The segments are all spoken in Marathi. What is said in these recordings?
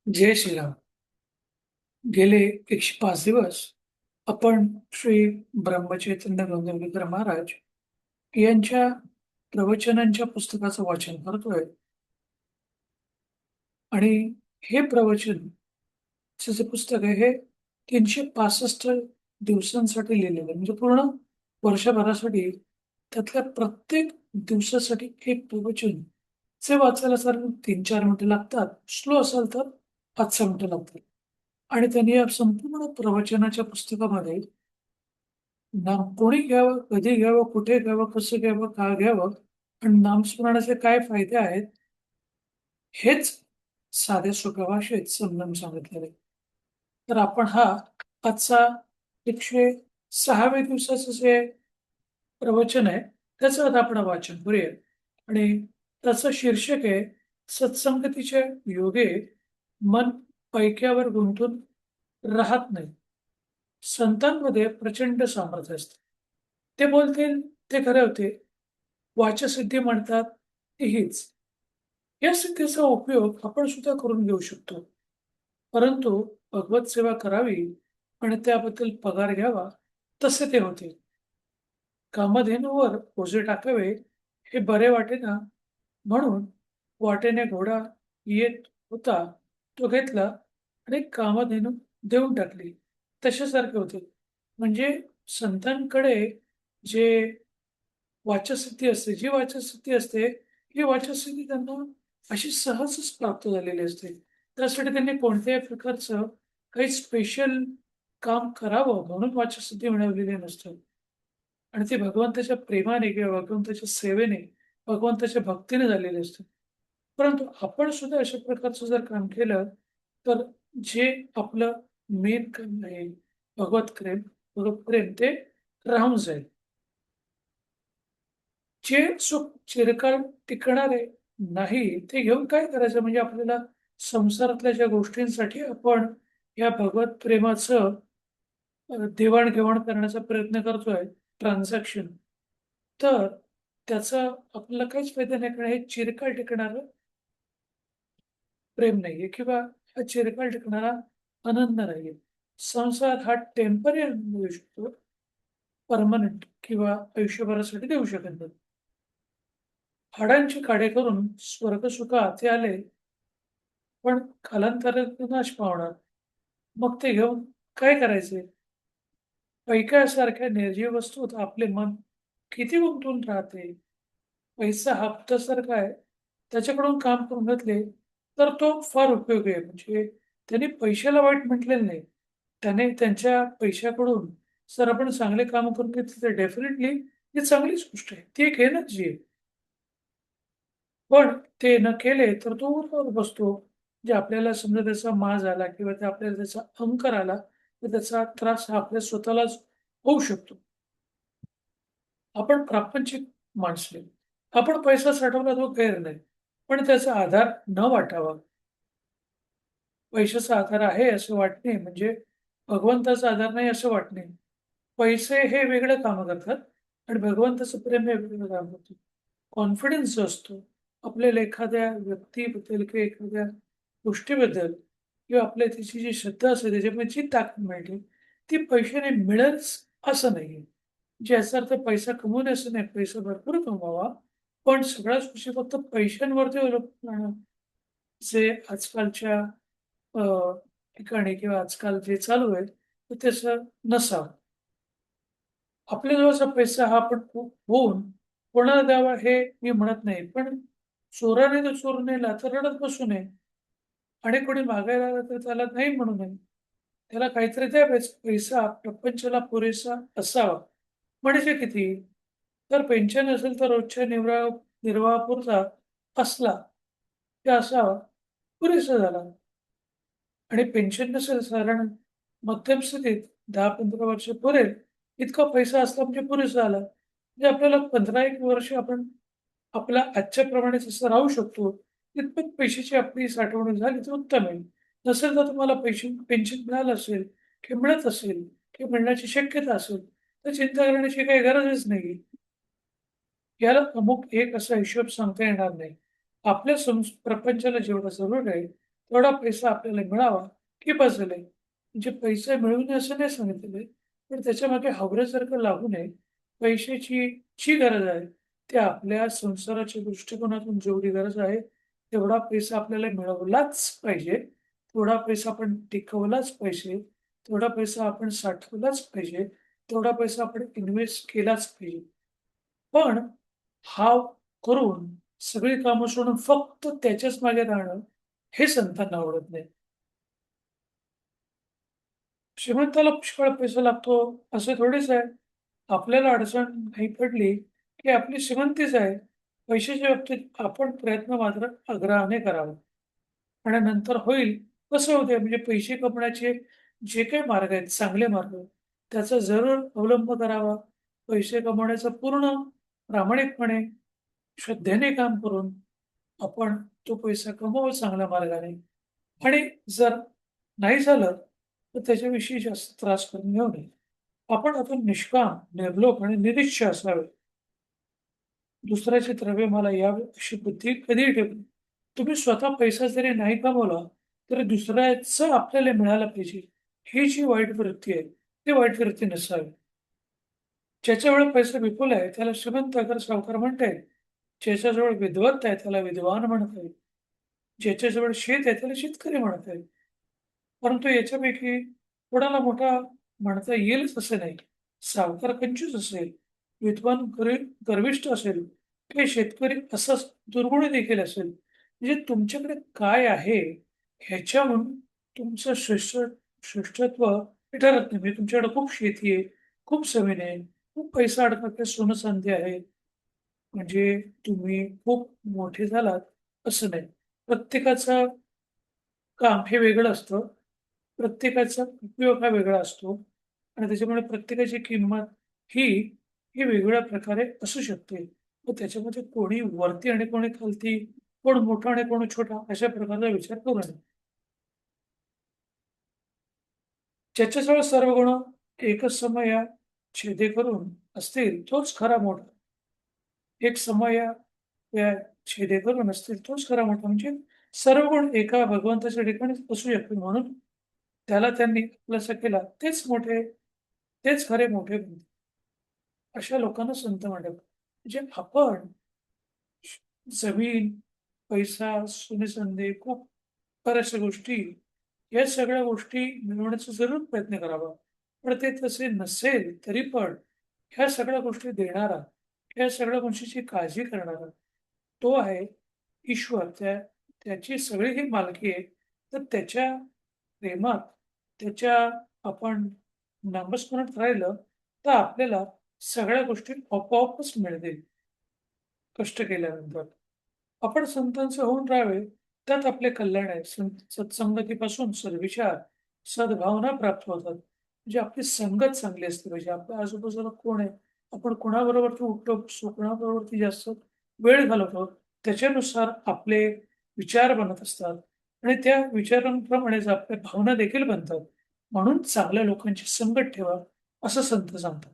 जय श्रीराम. गेले 105 दिवस आपण श्री ब्रह्मचैतन्य गंगाधर महाराज यांच्या प्रवचनांच्या पुस्तकाचं वाचन करतोय आणि हे प्रवचन जे पुस्तक आहे हे 365 दिवसांसाठी लिहिलेलं आहे. म्हणजे पूर्ण वर्षभरासाठी त्यातल्या प्रत्येक दिवसासाठी एक प्रवचन जे वाचायला साधारण 3-4 मिनिटं लागतात. स्लो असाल तर 5-6 मिनिटं लागतात. आणि त्यांनी या संपूर्ण प्रवचनाच्या पुस्तकामध्ये नाम कोणी घ्यावं, कधी घ्यावं, कुठे घ्यावं, कसं घ्यावं, का घ्यावं आणि नामस्मरणाचे काय फायदे आहेत, हेच साध्या सोप्या भाषेत समजावून सांगितलेलं आहे. तर आपण हा आजचा 106व्या दिवसाचं जे प्रवचन आहे, त्याचं आता आपण वाचन करूया. आणि त्याचं शीर्षक आहे, सत्संगतीचे योगे मन पैक्यावर गुंतून राहत नाही. संतांमध्ये प्रचंड सामर्थ्य असते. ते बोलतील ते खरे होते. वाचसिद्धी म्हणतात ती हीच. या सिद्धीचा उपयोग आपण सुद्धा करून घेऊ शकतो. परंतु भगवत सेवा करावी आणि त्याबद्दल पगार घ्यावा, तसे ते होते. कामधेनूवर ओझे टाकावे हे बरे वाटेना, म्हणून वाटेने घोडा येत होता तो घेतला आणि कामधेनू देऊन टाकली. तशासारखे होते. म्हणजे संतांकडे जे वाचसिद्धी असते, जी वाचसिद्धी असते, ही वाचसिद्धी त्यांना अशी सहजच प्राप्त झालेली असते. त्यासाठी त्यांनी कोणत्याही प्रकारचं काही स्पेशल काम करावं म्हणून वाचसिद्धी मिळवलेली नसते. आणि ते भगवंताच्या प्रेमाने किंवा भगवंताच्या सेवेने, भगवंताच्या भक्तीने झालेले असते. परंतु आपण सुद्धा अशा प्रकारचं जर काम केलं, तर जे आपलं मेन काम आहे, भगवत प्रेम ते राहून जाईल. जे सुख चिरकाल टिकणारे नाही, ते घेऊन काय करायचं? म्हणजे आपल्याला संसारातल्या ज्या गोष्टींसाठी आपण या भगवत प्रेमाचं देवाण-घेवाण करण्याचा प्रयत्न करतोय, ट्रान्झॅक्शन, तर त्याचा आपल्याला काहीच फायदा नाही. कारण हे चिरकाल टिकणारं प्रेम नाहीये किंवा हा चिरकाल टिकणारा आनंद नाहीये. संसार हा टेम्पररी आनंद देऊ शकतो, परमनंट किंवा आयुष्यभरासाठी देऊ शकत नाही. हाडांची काढे करून स्वर्गसुख हाती आले, पण कालांतराने नाश पावणार. मग ते घेऊन काय करायचे? पैक्यासारख्या निर्जीव वस्तूत आपले मन किती गुंतून राहते. पैसा हप्त्यासारखा आहे. त्याच्याकडून काम करून घेतले, तर तो फार उपयोगी आहे. म्हणजे त्यांनी पैशाला वाईट म्हटलेलं नाही. त्याने त्यांच्या पैशाकडून जर आपण चांगले काम करून घेतले, तर डेफिनेटली ही चांगलीच गोष्ट आहे. ती एक एनर्जी आहे. पण ते न केले तर तो उरावर बसतो. जे आपल्याला समजा त्याचा माज आला किंवा ते आपल्याला त्याचा अहंकार आला, तर त्याचा त्रास हा आपल्या स्वतःलाच होऊ शकतो. आपण प्रापंचिक माणसे. आपण पैसा साठवला तो गैर नाही. पण त्याचा आधार न वाटावा. पैशाचा आधार आहे असं वाटणे म्हणजे भगवंताचा आधार नाही असं वाटणे. पैसे हे वेगळं कामं करतात आणि भगवंताचं प्रेम हे वेगळं काम करतं. कॉन्फिडन्स जो असतो, आपल्याला एखाद्या व्यक्तीबद्दल किंवा एखाद्या गोष्टीबद्दल किंवा आपल्या त्याची जी श्रद्धा असते त्याच्यामध्ये जी ताकद मिळते, ती पैशाने मिळेलच असं नाहीये. म्हणजे याचा अर्थ पैसा कमवणे असं नाही, पैसा भरपूर कमवावा, पण सगळ्याच गोष्टी फक्त पैशांवरती अवलंबून राहणं, जे आजकालच्या अ, ठिकाणी किंवा आजकाल जे चालू आहे, तर तसं नसावं. आपल्या जवळचा पैसा हा आपण होऊन कोणाला द्यावा हे मी म्हणत नाही. पण चोराने जर चोर नेला तर रडत बसू नये आणि कोणी मागायला आलं तर त्याला नाही म्हणू नये. त्याला काहीतरी द्यावेच. पैसा प्रपंचाला पुरेसा असावा. म्हणजे किती? तर पेन्शन असेल तर रोजच्या निर्वाहापुरता असला, ते असावा, पुरेसा झाला. आणि पेन्शन नसेल साधारण मध्यम स्थितीत 10-15 वर्ष पुरेल इतका पैसा असला म्हणजे पुरेसा झाला. म्हणजे आपल्याला 15-1 वर्ष आपण आपल्या आजच्याप्रमाणे जसं राहू शकतो, तितपत पैशाची आपली साठवणूक झाली तर उत्तम आहे. नसेल तर तुम्हाला पेन्शन मिळालं असेल किंवा मिळत असेल किंवा मिळण्याची शक्यता असेल, तर चिंता करण्याची काही गरजच नाहीये. याला अमुक एक असा हिशोब सांगता येणार नाही. आपल्या प्रपंचाला जेवढं जरूर आहे, तेवढा पैसा आपल्याला मिळावा की बस झालंय. म्हणजे पैसा मिळवणे असं नाही सांगितलेलं आहे, पण त्याच्यामागे हावऱ्यासारखं लागू नये. पैशाची जी गरज आहे, ती आपल्या संसाराच्या दृष्टिकोनातून जेवढी गरज आहे, तेवढा पैसा आपल्याला मिळवलाच पाहिजे. तेवढा पैसा आपण टिकवलाच पाहिजे. तेवढा पैसा आपण साठवलाच पाहिजे. तेवढा पैसा आपण इन्व्हेस्ट केलाच पाहिजे. पण हा करून सगळी कामं सोडून फक्त त्याच्याच मागे राहणं, हे संतांना आवडत नाही. श्रीमंताला पुष्कळ पैसा लागतो असं थोडीच आहे. आपल्याला अडचण नाही पडली, की आपली श्रीमंतीच आहे. पैशाच्या बाबतीत आपण प्रयत्न मात्र आग्रहाने करावा आणि नंतर होईल कसं होते म्हणजे पैसे कमवण्याचे जे काही मार्ग आहेत, चांगले मार्ग, त्याचा जरूर अवलंब करावा. पैसे कमवण्याचा पूर्ण प्रामाणिकपणे, श्रद्धेने काम करून आपण तो पैसा कमवावा चांगल्या मार्गाने आणि जर नाही झालं, तर त्याच्याविषयी जास्त त्रास करून घेऊ नये. आपण निष्काम, निर्लोभ आणि निरीच्छ असावे. दुसऱ्याचे द्रव्य मला यावे अशी बुद्धी कधीही ठेवू नये. तुम्ही स्वतः पैसा जरी नाही कमवला, तरी दुसऱ्याचं आपल्याला मिळालं पाहिजे. ही जी वाईट वृत्ती आहे, ती वाईट वृत्ती नसावी. ज्याच्याजवळ पैसा विपुल आहे, त्याला श्रीमंत अगर सावकार म्हणता येईल. ज्याच्याजवळ विद्वत्ता आहे, त्याला विद्वान म्हणता येईल. ज्याच्याजवळ शेत आहे, त्याला शेतकरी म्हणता येईल. परंतु याच्यापैकी कोणाला मोठा म्हणता येईलच असं नाही. सावकार कंजूस असेल, विद्वान गर्विष्ठ असेल, काही शेतकरी असाच दुर्गुणी देखील असेल. म्हणजे तुमच्याकडे काय आहे ह्याच्याहून तुमचं श्रेष्ठत्व हे ठरत नाही. म्हणजे तुमच्याकडे खूप शेती आहे, खूप जमीन आहे, खूप पैसा अडकत सोनं-चांदी आहे. म्हणजे तुम्ही खूप मोठे झालात असं नाही. प्रत्येकाचं काम हे वेगळं असतं. प्रत्येकाचा उपयोग हा वेगळा असतो आणि त्याच्यामुळे प्रत्येकाची किंमत ही ही वेगवेगळ्या प्रकारे असू शकते. मग त्याच्यामध्ये कोणी वरती आणि कोणी खालती, कोण मोठा आणि कोण छोटा अशा प्रकारचा विचार करू नये. ज्याच्याजवळ सर्व गुण एकच समया छेदे करून असतील तोच खरा मोठा. एक समया या छेदे करून असतील तोच खरा मोठा. म्हणजे सर्व गुण एका भगवंताच्या ठिकाणीच असू शकतील म्हणून त्याला त्यांनी खुलासा केला. तेच मोठे, तेच खरे मोठे बनले. अशा लोकांना संत म्हणतात. म्हणजे आपण जमीन, पैसा, सोने-चांदी, खूप बऱ्याचशा गोष्टी, या सगळ्या गोष्टी मिळवण्याचा जरूर प्रयत्न करावा. पण ते तसे नसेल तरी पण ह्या सगळ्या गोष्टी देणारा, ह्या सगळ्या गोष्टींची काळजी करणारा, तो आहे ईश्वर. त्याची सगळी ही मालकी आहे. तर त्याच्या प्रेमात, त्याच्या आपण नामस्मरणात राहिलं, तर आपल्याला सगळ्या गोष्टी आपोआपच मिळतील, कष्ट केल्यानंतर. आपण संतांचे होऊन राहावे, त्यात आपले कल्याण आहे. सत्संगतीपासून सद्विचार, सद्भावना प्राप्त होतात. म्हणजे आपली संगत चांगली असते पाहिजे. आपल्या आजूबाजूला कोण आहे? आपण कोणाबरोबरती उठतो बसतो, कोणाबरोबरती जास्त वेळ घालवतो, त्याच्यानुसार आपले विचार बनत असतात आणि त्या विचारांप्रमाणेच आपल्या भावना देखील बनतात. म्हणून चांगल्या लोकांची संगत ठेवा, असं संत सांगतात.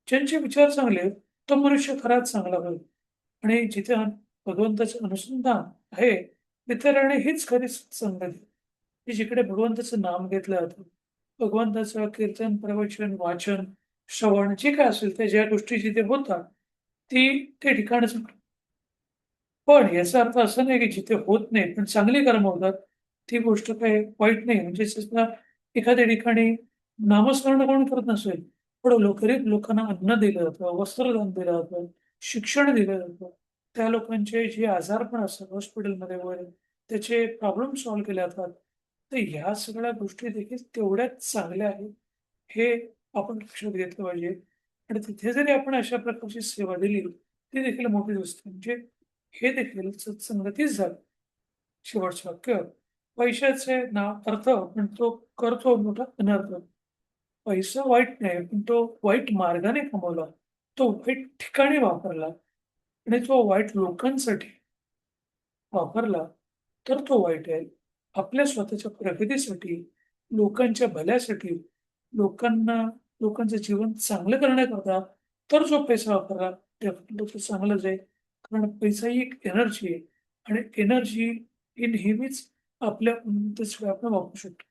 ज्यांचे विचार चांगले आहेत, तो मनुष्य खराच चांगला होईल आणि जिथे भगवंताचं अनुसंधान आहे, तिथे राहणे हीच खरी सत्संगती. की जिकडे भगवंताचं नाम घेतलं जातं. भगवंताचं कीर्तन, प्रवचन, वाचन, श्रवण जे काय असेल त्या ज्या गोष्टी जिथे होतात, ते ठिकाणच पण याचा अर्थ असा नाही की जिथे होत नाही, पण चांगली कर्म होतात, ती गोष्ट काही वाईट नाही. म्हणजे समजा एखाद्या ठिकाणी नामस्मरण कोण करत नसेल, पण गरीब लोकांना अन्न दिलं जातं, वस्त्रदान दिलं जातं, शिक्षण दिलं जातं. त्या लोकांचे जे आजारपण असतात हॉस्पिटलमध्ये वगैरे, त्याचे प्रॉब्लेम सॉल्व्ह केले जातात. तर ह्या सगळ्या गोष्टी देखील तेवढ्याच चांगल्या आहेत, हे आपण लक्षात घेतलं पाहिजे. आणि तिथे जरी आपण अशा प्रकारची सेवा दिली, ती देखील मोठी गोष्ट आहे. म्हणजे हे देखील सत्संगतीच झालं. शेवटचं वाक्य, पैशाचे ना अर्थ, पण तो करतो मोठा अनर्थ. पैसा वाईट नाही, पण तो वाईट मार्गाने कमवला, तो वाईट ठिकाणी वापरला आणि तो वाईट लोकांसाठी वापरला, तर तो वाईट आहे. आपल्या स्वतःच्या प्रगतीसाठी, लोकांच्या भल्यासाठी, लोकांना लोकांचं जीवन चांगलं करण्याकरता तर जो पैसा वापरला, त्यातलं तो चांगलंच आहे. कारण पैसा ही एक एनर्जी आहे आणि एनर्जी ही नेहमीच आपल्या उन्नतीशिवाय आपण वापरू शकतो.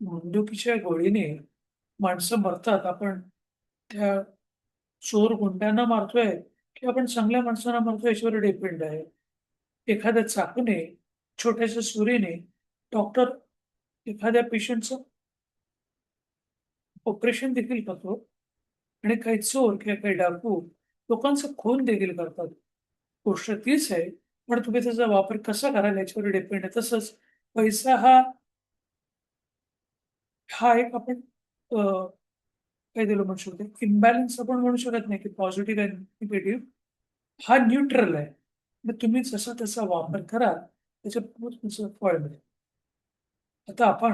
बंदुकीच्या गोळीने माणसं मरतात. आपण त्या चोर गुंड्यांना मारतोय, की आपण चांगल्या माणसांना मारतोय याच्यावर डिपेंड आहे. एखाद्या चाकूने, छोट्याशा सुरीने डॉक्टर एखाद्या पेशंटचं ऑपरेशन देखील करतो आणि काही चोर किंवा काही डाकू लोकांचं खून देखील करतात. गोष्ट तीच आहे, पण तुम्ही त्याचा वापर कसा कराल याच्यावर डिपेंड आहे. तसंच पैसा हा एक आपण काय त्याला म्हणू शकतो, इम्बॅलन्स आपण म्हणू शकत नाही, की पॉझिटिव्ह आणि निगेटिव्ह. हा न्यूट्रल आहे. मग तुम्ही जसा त्याचा वापर कराल, त्याच्याबरोबर तुमचं फळ मिळेल. आता आपण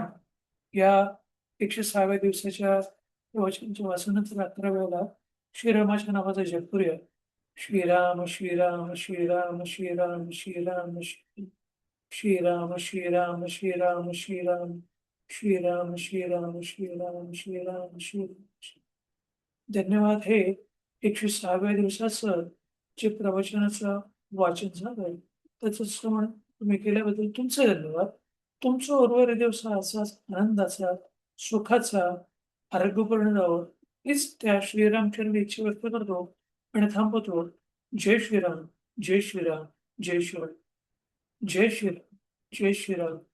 या 106व्या दिवसाच्या प्रवचनाच्या वाचनाच्या 11 वेळेला श्रीरामाच्या नावाचा जप करूया. श्रीराम श्रीराम श्रीराम श्रीराम श्रीराम श्री श्रीराम श्रीराम श्रीराम श्रीराम श्रीराम श्रीराम श्रीराम श्रीराम श्रीराम. धन्यवाद. हे 106व्या दिवसाचं जे प्रवचनाचं वाचन झालंय, त्याचं श्रवण तुम्ही केल्याबद्दल तुमचे धन्यवाद. तुमचा उर्वरित दिवस हा असाच आनंदाचा, सुखाचा, आरोग्यपूर्ण जावो, हीच त्या श्रीरामचंद्र इच्छा व्यक्त करतो आणि थांबवतो. जय श्रीराम, जय श्रीराम, जय श्रीराम, जय श्रीराम, जय श्रीराम.